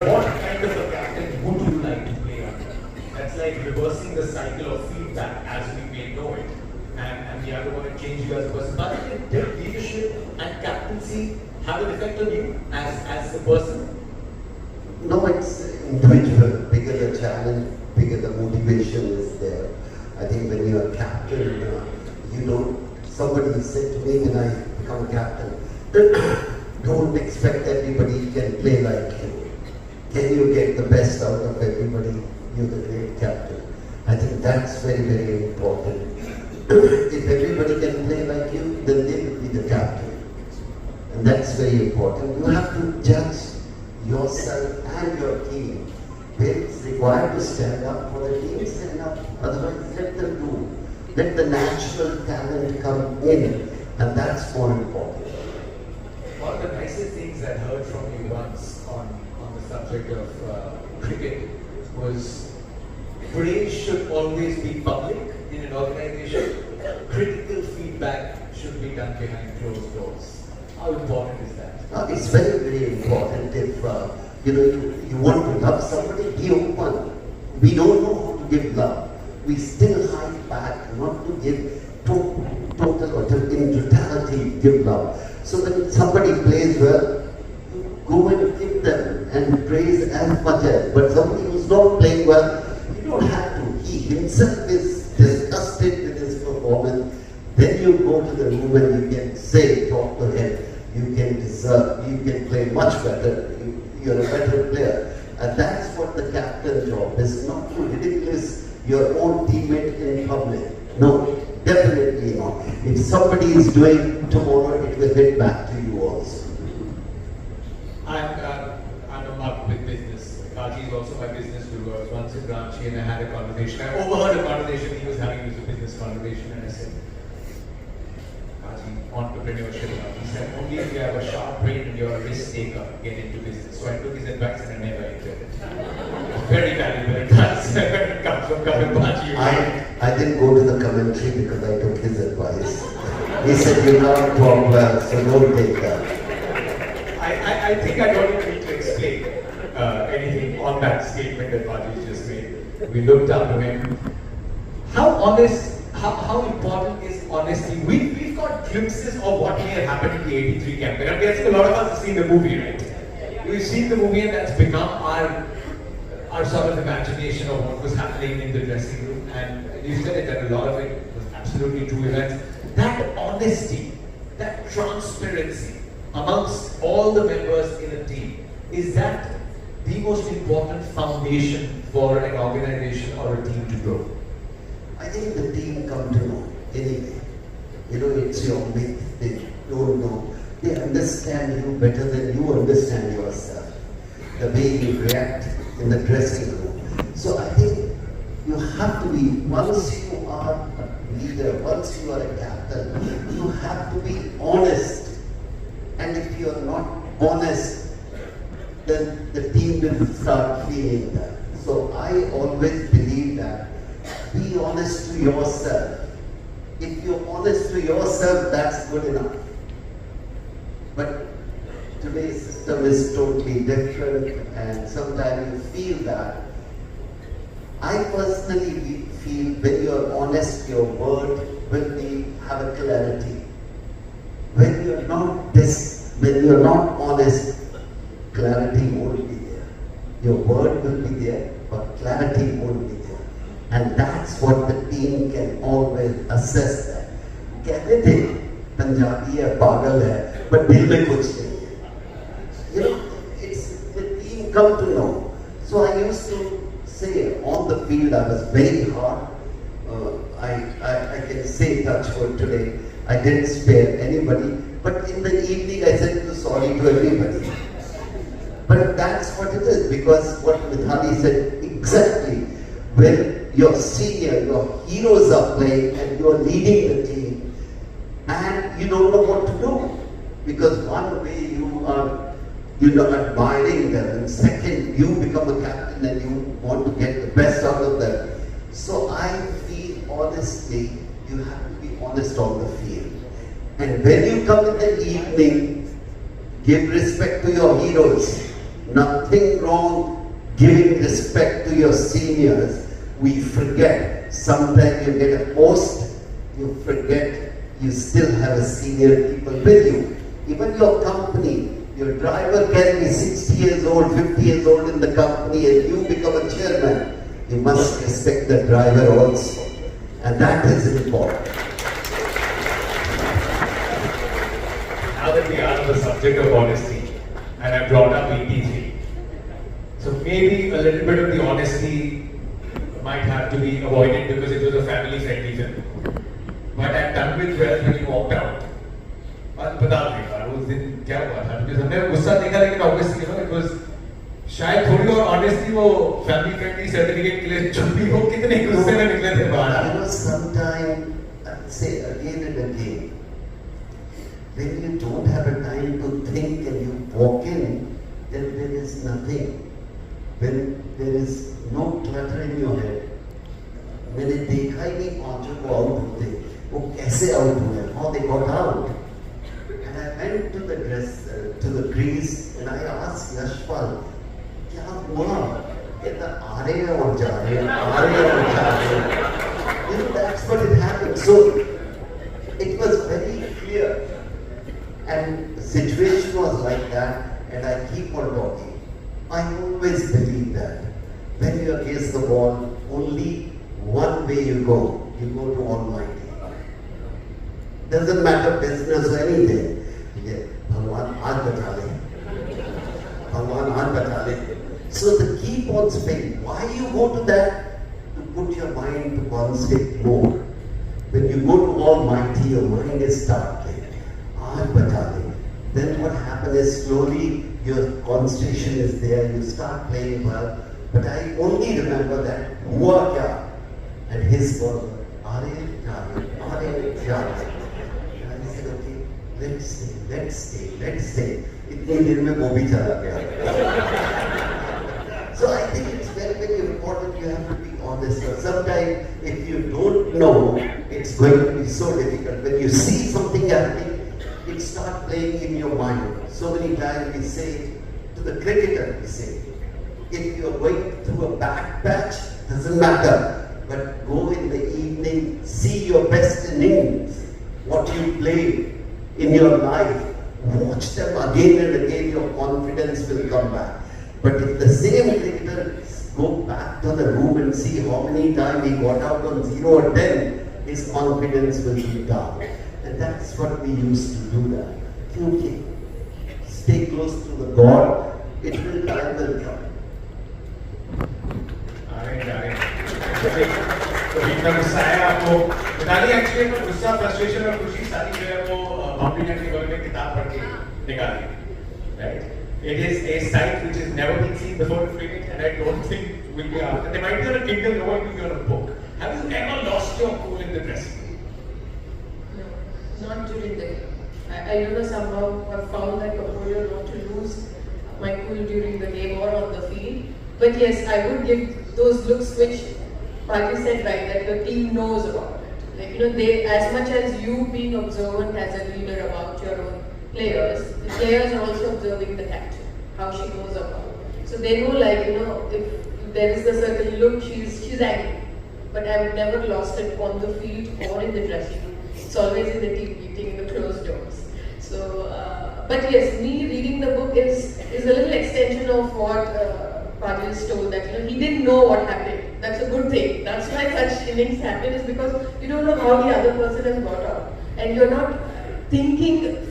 What kind of a captain would you like to play under? That's like reversing the cycle of feedback as we may know it. And we are going to change you as a person. But did leadership and captaincy have an effect on you as a person? No, it's individual. Bigger the challenge, bigger the motivation is there. I think when you're a captain, you don't. Somebody said to me when I become a captain, don't expect everybody can play like you. Can you get the best out of everybody? You're the great captain. I think that's very, very important. If everybody can play like you, then they will be the captain. And that's very important. You have to judge yourself and your team. When it's required to stand up for the team, stand up. Otherwise, let them do. Let the natural talent come in. And that's more important. One of the nicest things I heard from you once on the subject of cricket was praise should always be public in an organization. Critical feedback should be done behind closed doors. How important is that? It's very, very important. If you want to love somebody, be open. We don't know how to give love. We still hide back, not to give total or in totality give love. So when somebody plays well, go and give them and praise as much as. But somebody who's not playing well, you don't have to. He himself is disgusted with his performance. Then you go to the room and you can say, talk to him. You can play much better. You're a better player. And that's what the captain's job is, not to ridicule your own teammate in public. No, definitely not. If somebody is doing tomorrow, it will hit back to you also. I'm a mug with business. Kaji is also my business guru. I was once in Ranchi and I had a conversation. I overheard a conversation he was having. It was a business conversation, and I said, Kaji, entrepreneurship. He said, only if you have a sharp brain and you're a risk taker, get into business. So I took his advice and I never entered it. Very valuable advice when it comes from Kapil Bhaji. I didn't go to the commentary because I took his advice. He said, you can't talk well, so don't take that. I think I don't need to explain anything on that statement that Bhaji just made. We looked up to him. How honest, how important is honesty? We've got glimpses of what may have happened in the 83 campaign. I guess a lot of us have seen the movie, right? We've seen the movie and that's become our sort of imagination of what was happening in the dressing room. And you said it, that a lot of it was absolutely true events. That honesty, that transparency amongst all the members in a team, is that the most important foundation for an organization or a team to grow? I think the team come to know anyway. It's your mate. They don't know. They understand you better than you understand yourself. The way you react in the dressing room. So I think you have to be, once you are a leader, once you are a captain, you have to be honest. And if you are not honest, then the team will start feeling that. So I always believe that. Be honest to yourself. If you're honest to yourself, that's good enough. But today's system is totally different, and sometimes you feel that. I personally feel when you're honest, your word will have a clarity. When you're not honest, clarity won't be there. Your word will be there, but clarity won't be there. And that's what the team can always assess that. कहते थे पंजाबी है पागल है but दिल में कुछ नहीं है. It's the team come to know. So I used to say on the field I was very hard. I can say touch wood today. I didn't spare anybody. But in the evening I said sorry to everybody. But that's what it is, because what Mithali said exactly, when your senior, your heroes are playing and you're leading the team and you don't know what to do, because one way you are admiring them, and second you become a captain and you want to get the best out of them. So I feel honestly you have to be honest on the field. And when you come in the evening, give respect to your heroes. Nothing wrong giving respect to your seniors. We forget. Sometimes you get a post, you forget you still have a senior people with you. Even your company, your driver can be 60 years old, 50 years old in the company and you become a chairman. You must respect the driver also. And that is important. Now that we are on the subject of honesty, and I brought up 83, so maybe a little bit of the honesty might have to be avoided because it was a family-friendly film. But I'm done with 12 when you walked out. बता दो यार उस दिन क्या हुआ था? Because हमने गुस्सा देखा लेकिन obviously it was शायद थोड़ी और honestly वो family friendly certificate के लिए चुप्पी हो कितने गुस्से में निकले थे बाहर. You know, sometimes I say again and again, when you don't have a time to think and you walk in, then there is nothing. When there is no clutter in your head, मैंने देखा ही नहीं पांचों को out होते, वो कैसे out हुए, how they got out. And I went to the crease and I asked Yashpal, क्या हुआ? कहता आ रहे हैं और जा रहे हैं, आ रहे हैं और जा रहे हैं. You know, that's what it happened. So it was very clear, and the situation was like that. And I keep on talking. I always believe that when you are against the wall, only one way you go to Almighty. Doesn't matter business or anything. भगवान आज बता ले, भगवान आज बता ले. So the keep on saying, why you go to that? To put your mind to concentrate more. When you go to Almighty, your mind is starting. Aaj bata de. Then what happens is slowly your concentration is there. You start playing well. But I only remember that hua kya, and his was are jare. And I said, okay, let's stay. इतनी देर में वो भी चला गया. So I think it's very, very important. You have to be honest. Sometimes if you don't know, it's going to be so difficult. When you see something happening, it starts playing in your mind. So many times we say to the cricketer, we say, if you're going through a bad patch, doesn't matter. But go in the evening, see your best innings, what you played in your life. Watch them again and again, your confidence will come back. But if the same cricketer go back to the room and see how many times he got out on 0 or 10, his confidence will be down. And that's what we used to do that. Okay, stay close to the God, it will time will come. तो इतना गुस्सा है आपको बताइए. Actually मैं गुस्सा, frustration और खुशी सारी जो है वो बाउंड्री लाइन के बारे में किताब पढ़ के निकाली. Right. It is a sight which has never been seen before in cricket, and I don't think will be after. They might be on a Kindle, no one will be on a book. Have you ever lost your cool in the dressing room? No, not during the game. I don't know, somehow have found that composure not to lose my cool during the game or on the field. But yes, I would give those looks which Pati said right, that the team knows about it. Like, they, as much as you being observant as a leader about your own players, the players are also observing the captain, how she goes about. So they know, like, if there is a certain look, she's angry. But I've never lost it on the field or in the dressing room. It's always in the team meeting, in the closed doors. So, but yes, me reading the book is a little extension of what Padil told, that he didn't know what happened. That's a good thing. That's why such innings happen, is because you don't know how the other person has got out, and you're not thinking,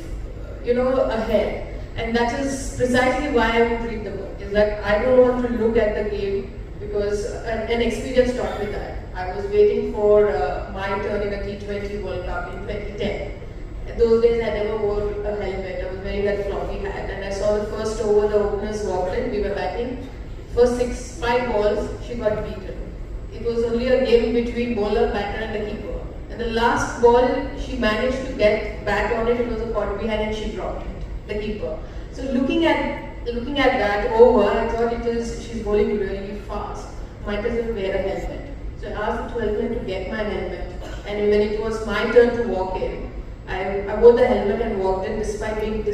ahead. And that is precisely why I would read the book. Is that I don't want to look at the game, because an experience taught me that. I was waiting for my turn in a T20 World Cup in 2010. And those days I never wore a helmet. I was wearing that floppy hat, and I saw the first over, the openers walked in. We were batting. First 5 balls, she got beaten. It was only a game between bowler, batter, and the keeper. And the last ball, she managed to get back on it. It was a caught behind, and she dropped it, the keeper. So looking at that over, I thought she's bowling really fast. Might as well wear a helmet. So I asked the 12 men to get my helmet. And when it was my turn to walk in, I wore the helmet and walked in, despite being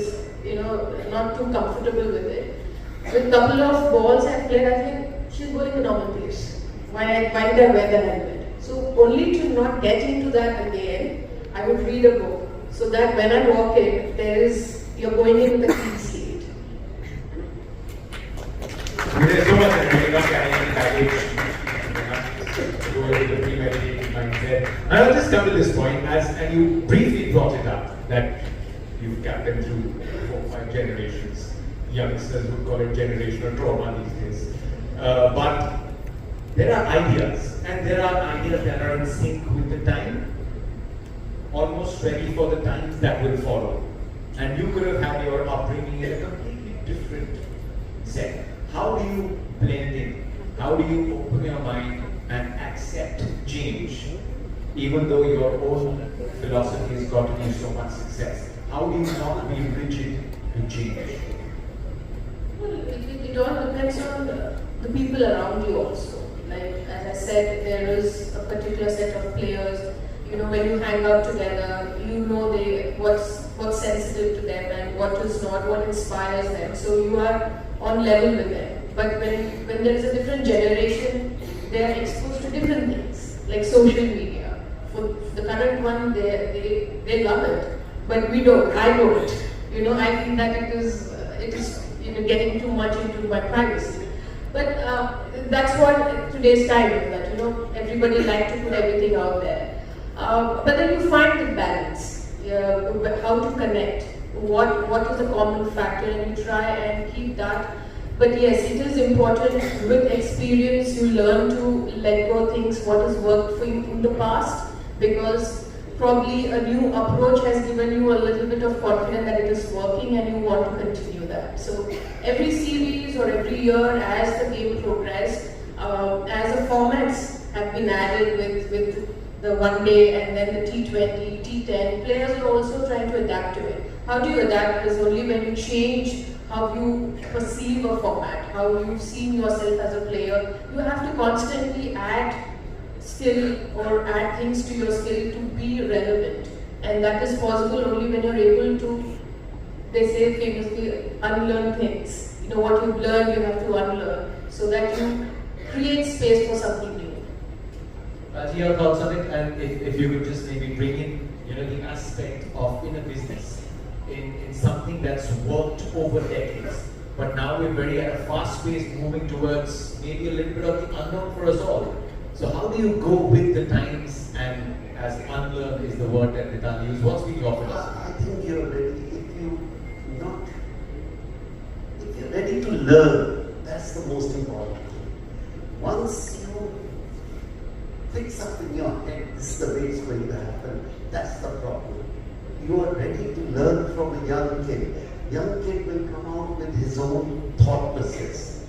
not too comfortable with it. With a couple of balls I've played, I think she's bowling a normal pace. Why did I wear the helmet? So only to not get into that again, I would read a book. So that when I walk in, you're going in with a clean slate. There's so much that we're not carrying any baggage. Go into the premeditated mindset. And I'll just come to this point, and you briefly brought it up, that you've captained through 4-5 generations. Youngsters would call it generational trauma these days. But there are ideas, and there are ideas that are in sync with the time, almost ready for the times that will follow. And you could have had your upbringing in a completely different set. How do you blend in? How do you open your mind and accept change, even though your own philosophy has gotten you so much success? How do you not be rigid to change? Well, it all depends on the people around you also. Like, as I said, there is a particular set of players. You know, when you hang out together, you know what's sensitive to them and what is not, what inspires them. So you are on level with them. But when there is a different generation, they are exposed to different things, like social media. For the current one, they love it, but we don't. I don't. You know, I feel that it is getting too much into my privacy. But that's what today's time is. That everybody likes to put everything out there. But then you find the balance, how to connect, what is the common factor, and you try and keep that. But yes, it is important. With experience, you learn to let go things, what has worked for you in the past, because probably a new approach has given you a little bit of confidence that it is working and you want to continue that. So every series or every year as the game progressed, as the formats have been added with the one day and then the T20, T10, players are also trying to adapt to it. How do you adapt is only when you change how you perceive a format, how you've seen yourself as a player. You have to constantly add skill or add things to your skill to be relevant. And that is possible only when you're able to, they say famously, unlearn things. What you've learned, you have to unlearn, so that you create space for something new. Raji, your thoughts on it, and if you could just maybe bring in, the aspect of in a business, in something that's worked over decades, but now we're very at a fast pace moving towards maybe a little bit of the unknown for us all. So how do you go with the times, and as unlearn is the word that Nitan used, what's been your philosophy? I think you're ready. If you're ready to learn, that's the most important thing. Once you fix up in your head, this is the way it's going to happen, that's the problem. You are ready to learn from a young kid. Young kid will come out with his own thought process.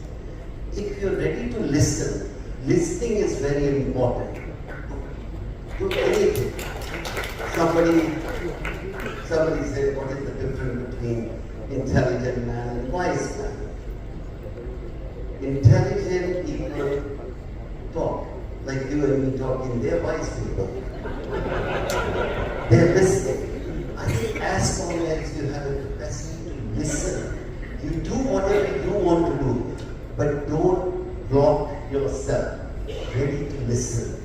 If you're ready to listen, listening is very important to anything. Somebody said, what is the difference between intelligent man and wise man? Intelligent people talk like you and me talking. They're wise people. They're listening. I think as long as you have a capacity to listen, you do whatever you want to do, but don't block yourself. Ready to listen.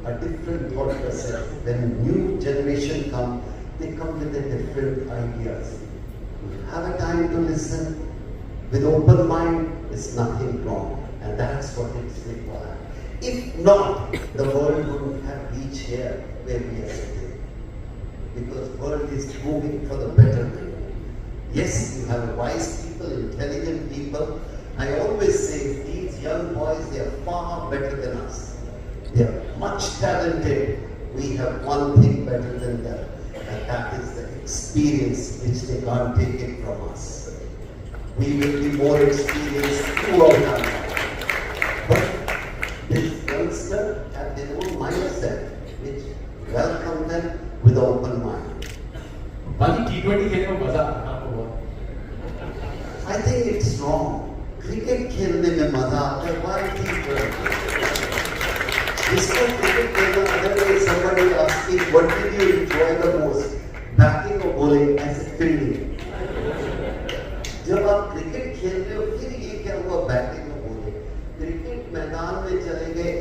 A different thought process. When new generation come, they come with a different ideas. Have a time to listen. With open mind, there's nothing wrong. And that's what it's required. If not, the world wouldn't have reached here where we are sitting. Because the world is moving for the better thing. Yes, you have wise people, intelligent people. I always say these young boys, they are far better than us. They are much talented. We have one thing better than them, and that is the experience which they can't take it from us. We will be more experienced throughout our life. But this youngster have their own mindset, which welcome them with open mind. बाकी T20 खेलने में मजा आपको बहुत? I think it's wrong. Cricket खेलने में मजा आता है, why जिसको क्रिकेट खेलना, otherwise somebody asking what did you enjoy the most, batting or bowling? as a fielding. जब आप क्रिकेट खेल रहे हो फिर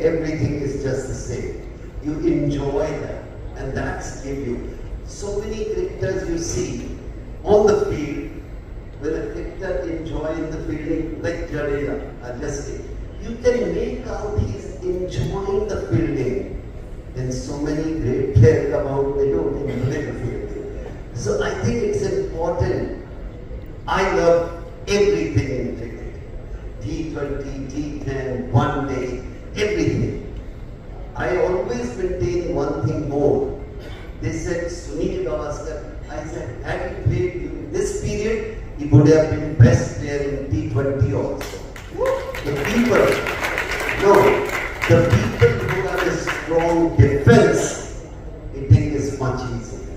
everything is just the same. You enjoy that, and that's give you. So many cricketers you see on the field, when a cricketer enjoying the fielding, like Jadeja, you can make out he's enjoying the fielding. Then so many great players come out, they don't enjoy the fielding. So I think it's important. I love everything in cricket. T20, T10, one day, everything. I always maintain one thing more. They said Sunil Gavaskar, I said, had he played during this period, he would have been best player in T20 also. The people who have a strong defense, hitting is much easier.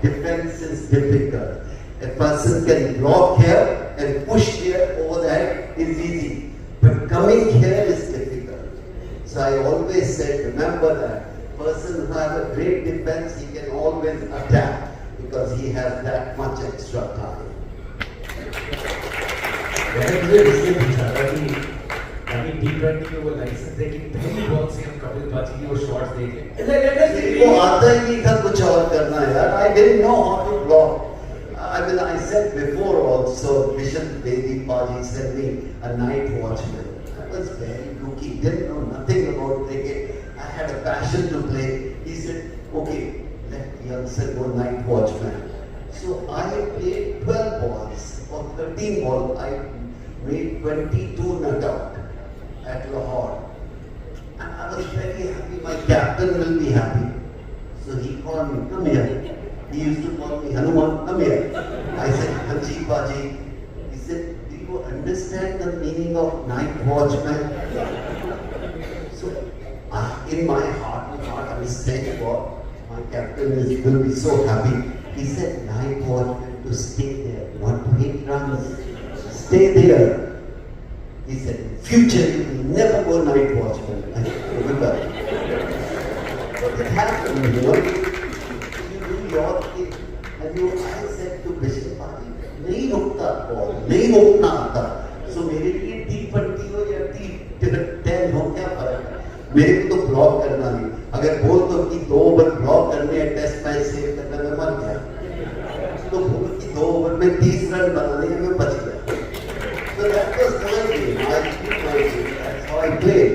Defense is difficult. A person can block here and push here over that is easy. But coming here is difficult. So I always said, remember that person who has a great defense, he can always attack because he has that much extra time. मुझे इसलिए पूछा था कि T20 में वो licence दे कि पहली ball से हम कपिल पाजी की वो शॉट्स देखें। वो आता ही नहीं था कुछ और करना यार. I didn't know how to block. I mean, I said before also, Vishen Bedi Paji sent me a night watchman. I was very rookie, didn't know nothing about cricket. I had a passion to play. He said, okay, let youngster go night watchman. So I played 12 balls or 13 balls. I made 22 not out at Lahore. And I was very happy. My captain will be happy. So he called me, come here. He used to call me, Hanuman, come here. I said, Hanji Baji. He said, do you understand the meaning of night watchman? So, in my heart, I was saying, well, my captain will be so happy. He said, night watchman to stay there, not to hit runs. Stay there. He said, future you will never go night watchman. I said, remember. But it happened, you know. Your thing, and I said to Bishop Paji, नहीं रुकता ball, नहीं रोकना आता. So मेरे लिए T20 हो या T10 हो क्या फर्क है? मेरे को तो ब्लॉक करना नहीं. अगर बोल तो कि 2 ओवर ब्लॉक करने हैं, टेस्ट मैच सेव करना, मैं मर गया. तो बोल कि 2 ओवर में 30 रन बनाने हैं, मैं बच गया. So that was my game. I did my game. That's how I played.